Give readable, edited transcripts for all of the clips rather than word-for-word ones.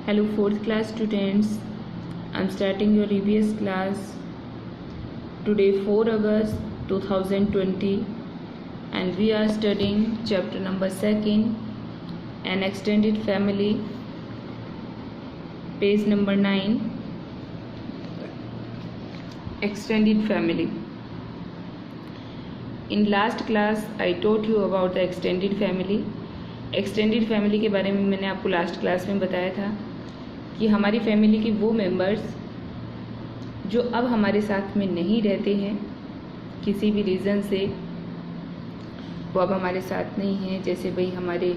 Hello fourth class students, I'm starting your EVS class today 4 August 2020 and we are studying chapter number 2, an extended family, page number 9, extended family. In last class I taught you about the extended family. Extended family के बारे में मैंने आपको last class में बताया था कि हमारी फैमिली के वो मेंबर्स जो अब हमारे साथ में नहीं रहते हैं, किसी भी रीज़न से वो अब हमारे साथ नहीं हैं। जैसे भाई हमारे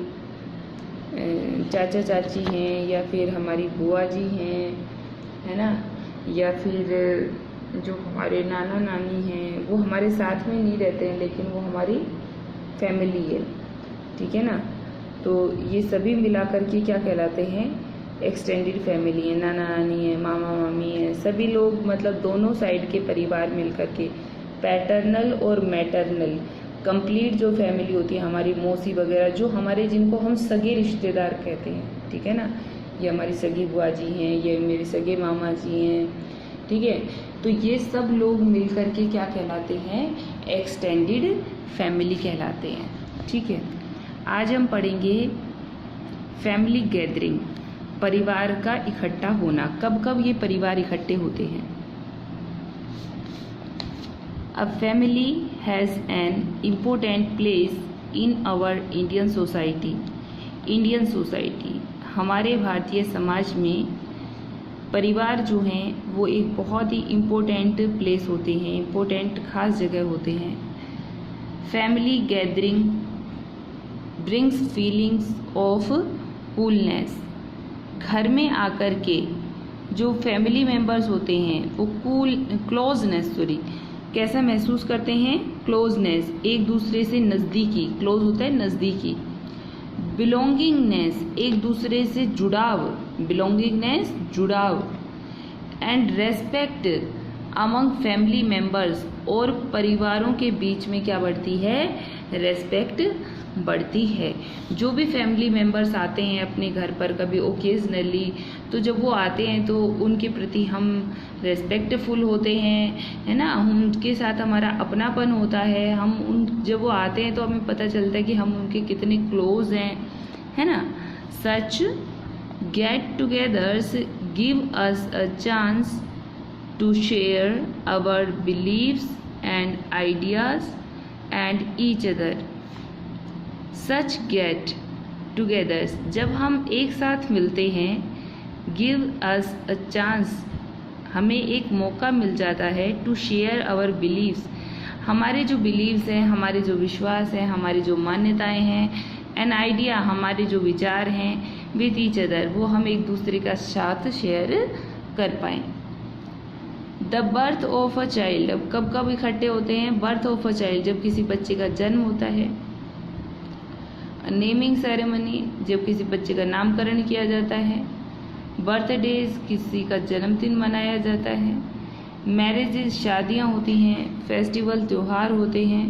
चाचा चाची हैं या फिर हमारी बुआ जी हैं, है ना, या फिर जो हमारे नाना नानी हैं वो हमारे साथ में नहीं रहते हैं लेकिन वो हमारी फैमिली है, ठीक है ना। तो ये सभी मिलाकर के क्या कहलाते हैं, एक्सटेंडेड फैमिली है। नाना नानी है, मामा मामी है, सभी लोग मतलब दोनों साइड के परिवार मिलकर के पैटर्नल और मैटरनल कंप्लीट जो फैमिली होती है, हमारी मौसी वगैरह जो हमारे जिनको हम सगे रिश्तेदार कहते हैं, ठीक है ना। ये हमारी सगी बुआ जी हैं, ये मेरे सगे मामा जी हैं, ठीक है। तो ये सब लोग मिलकर के क्या कहलाते हैं, एक्सटेंडेड फैमिली कहलाते हैं, ठीक है। आज हम पढ़ेंगे फैमिली गैदरिंग, परिवार का इकट्ठा होना। कब कब ये परिवार इकट्ठे होते हैं। A family has an important place in our Indian society. Indian society, हमारे भारतीय समाज में परिवार जो हैं वो एक बहुत ही इम्पोर्टेंट प्लेस होते हैं, इम्पोर्टेंट खास जगह होते हैं। Family gathering brings feelings of coolness. घर में आकर के जो फैमिली मेम्बर्स होते हैं वो क्लोजनेस कैसा महसूस करते हैं, क्लोजनेस, एक दूसरे से नज़दीकी, क्लोज होता है नज़दीकी। बिलोंगिंगनेस, एक दूसरे से जुड़ाव, बिलोंगिंगनेस जुड़ाव। And respect among family members, और परिवारों के बीच में क्या बढ़ती है, रेस्पेक्ट बढ़ती है। जो भी फैमिली मेम्बर्स आते हैं अपने घर पर कभी ओकेजनली, तो जब वो आते हैं तो उनके प्रति हम रेस्पेक्टफुल होते हैं, है ना, उनके साथ हमारा अपनापन होता है। हम उन जब वो आते हैं तो हमें पता चलता है कि हम उनके कितने क्लोज हैं, है ना। Such get togethers give us a chance to share our beliefs and ideas and each other. Such get togethers, जब हम एक साथ मिलते हैं, गिव अस अ चांस, हमें एक मौका मिल जाता है, टू शेयर आवर बिलीव्स, हमारे जो बिलीव्स हैं, हमारे जो विश्वास हैं, हमारी जो मान्यताएं हैं, एन आइडिया, हमारे जो विचार हैं, विथ ईच अदर, वो हम एक दूसरे का साथ शेयर कर पाएँ। The birth of a child, अब कब कब इकट्ठे होते हैं, बर्थ ऑफ अ चाइल्ड, जब किसी बच्चे का जन्म होता है। नेमिंग सेरेमनी, जब किसी बच्चे का नामकरण किया जाता है। बर्थडेज, किसी का जन्मदिन मनाया जाता है। मैरिजेज, शादियां होती हैं। फेस्टिवल, त्यौहार होते हैं।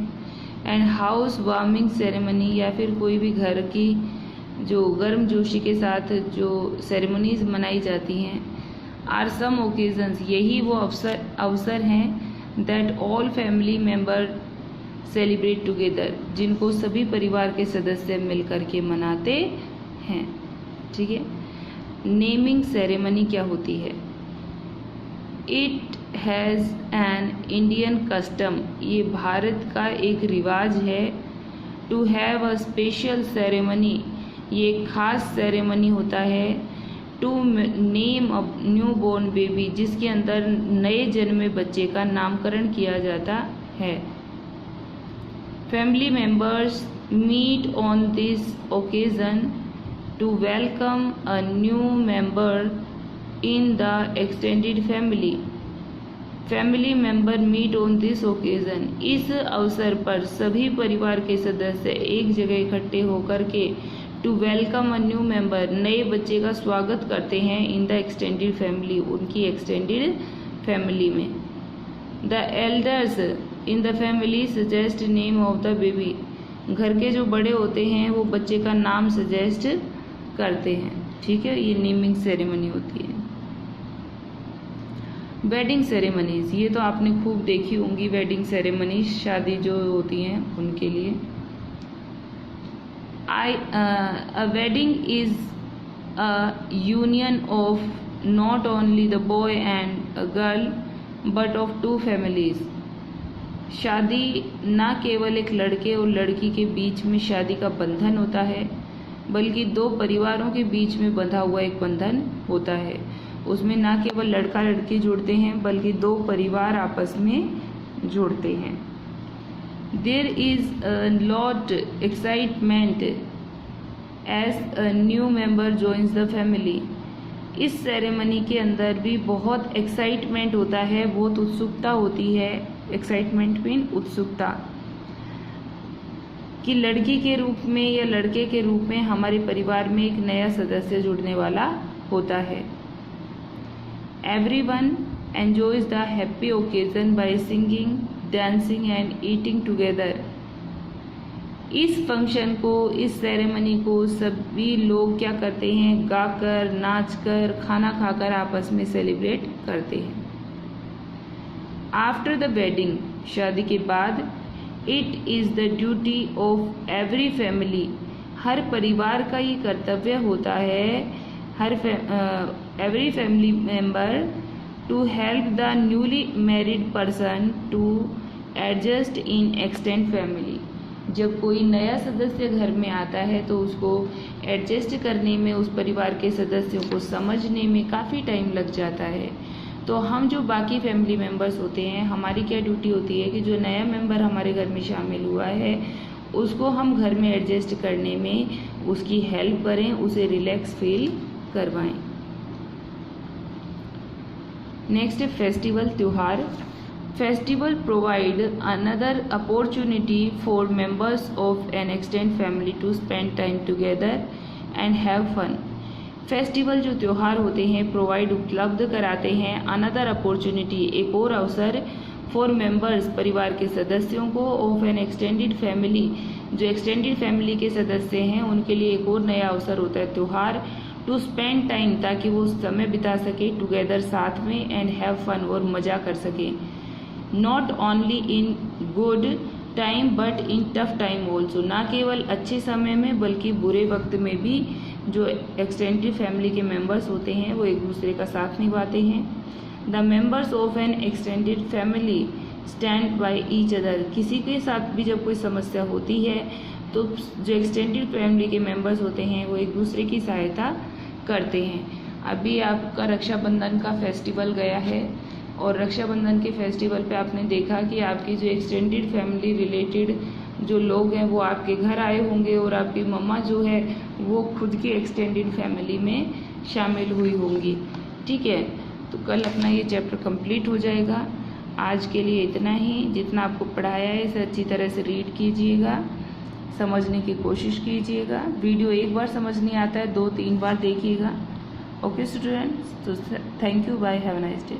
एंड हाउस वार्मिंग सेरेमनी, या फिर कोई भी घर की जो गर्मजोशी के साथ जो सेरेमनीज मनाई जाती हैं। आर सम ओकेजन्स, यही वो अवसर हैं that all family member celebrate together, जिनको सभी परिवार के सदस्य मिलकर के मनाते हैं, ठीक है। नेमिंग सेरेमनी क्या होती है, it has an Indian custom, ये भारत का एक रिवाज है। To have a special ceremony, ये खास सेरेमनी होता है। To name a new born baby, जिसके अंदर नए जन्मे बच्चे का नामकरण किया जाता है। Family members meet on this occasion to welcome a new member in the extended family. Family member meet on this occasion, इस अवसर पर सभी परिवार के सदस्य एक जगह इकट्ठे होकर के to welcome a new member, नए बच्चे का स्वागत करते हैं in the extended family, उनकी extended family में। The elders in the family suggest name of the baby, घर के जो बड़े होते हैं वो बच्चे का नाम सजेस्ट करते हैं। ठीक है, ये नेमिंग सेरेमनी होती है। वेडिंग सेरेमनीज, ये तो आपने खूब देखी होंगी वेडिंग सेरेमनीज, शादी जो होती हैं उनके लिए। A wedding is a union of not only the boy and a girl but of two families. शादी ना केवल एक लड़के और लड़की के बीच में शादी का बंधन होता है, बल्कि दो परिवारों के बीच में बंधा हुआ एक बंधन होता है। उसमें ना केवल लड़का लड़की जुड़ते हैं, बल्कि दो परिवार आपस में जुड़ते हैं। There is a lot excitement as a new member joins the family. इस सेरेमनी के अंदर भी बहुत एक्साइटमेंट होता है, बहुत उत्सुकता होती है। एक्साइटमेंट मीन उत्सुकता, कि लड़की के रूप में या लड़के के रूप में हमारे परिवार में एक नया सदस्य जुड़ने वाला होता है। Everyone enjoys the happy occasion by singing, dancing and eating together. इस फंक्शन को, इस सेरेमनी को सभी लोग क्या करते हैं, गाकर, नाचकर, खाना खाकर आपस में सेलिब्रेट करते हैं। आफ्टर द वेडिंग, शादी के बाद, it is the duty of every family, हर परिवार का ये कर्तव्य होता है, every family member to help the newly married person to adjust in extended family। जब कोई नया सदस्य घर में आता है तो उसको एडजस्ट करने में, उस परिवार के सदस्यों को समझने में काफ़ी टाइम लग जाता है। तो हम जो बाकी फैमिली मेम्बर्स होते हैं, हमारी क्या ड्यूटी होती है कि जो नया मेंबर हमारे घर में शामिल हुआ है उसको हम घर में एडजस्ट करने में उसकी हेल्प करें, उसे रिलैक्स फील करवाएं। नेक्स्ट है फेस्टिवल, त्योहार। Festival provide another opportunity for members of an extended family to spend time together and have fun. Festival जो त्योहार होते हैं प्रोवाइड, उपलब्ध कराते हैं, अनदर अपॉर्चुनिटी, एक और अवसर, फॉर मेंबर्स, परिवार के सदस्यों को, ऑफ एन एक्सटेंडेड फैमिली, जो एक्सटेंडेड फैमिली के सदस्य हैं उनके लिए एक और नया अवसर होता है त्योहार, टू स्पेंड टाइम, ताकि वो समय बिता सके, टुगेदर, साथ में, एंड हैव फन, और मज़ा कर सके। Not only in good time but in tough time also, ना केवल अच्छे समय में बल्कि बुरे वक्त में भी जो एक्सटेंडेड फैमिली के मेंबर्स होते हैं वो एक दूसरे का साथ निभाते हैं। The members of an extended family stand by each other, किसी के साथ भी जब कोई समस्या होती है तो जो एक्सटेंडेड फैमिली के मेंबर्स होते हैं वो एक दूसरे की सहायता करते हैं। अभी आपका रक्षाबंधन का फेस्टिवल गया है और रक्षाबंधन के फेस्टिवल पे आपने देखा कि आपकी जो एक्सटेंडेड फैमिली रिलेटेड जो लोग हैं वो आपके घर आए होंगे और आपकी मम्मा जो है वो खुद की एक्सटेंडेड फैमिली में शामिल हुई होंगी। ठीक है, तो कल अपना ये चैप्टर कंप्लीट हो जाएगा। आज के लिए इतना ही, जितना आपको पढ़ाया है इसे अच्छी तरह से रीड कीजिएगा, समझने की कोशिश कीजिएगा। वीडियो एक बार समझ नहीं आता है, 2-3 बार देखिएगा। ओके स्टूडेंट्स, तो thank you, bye, have a nice day.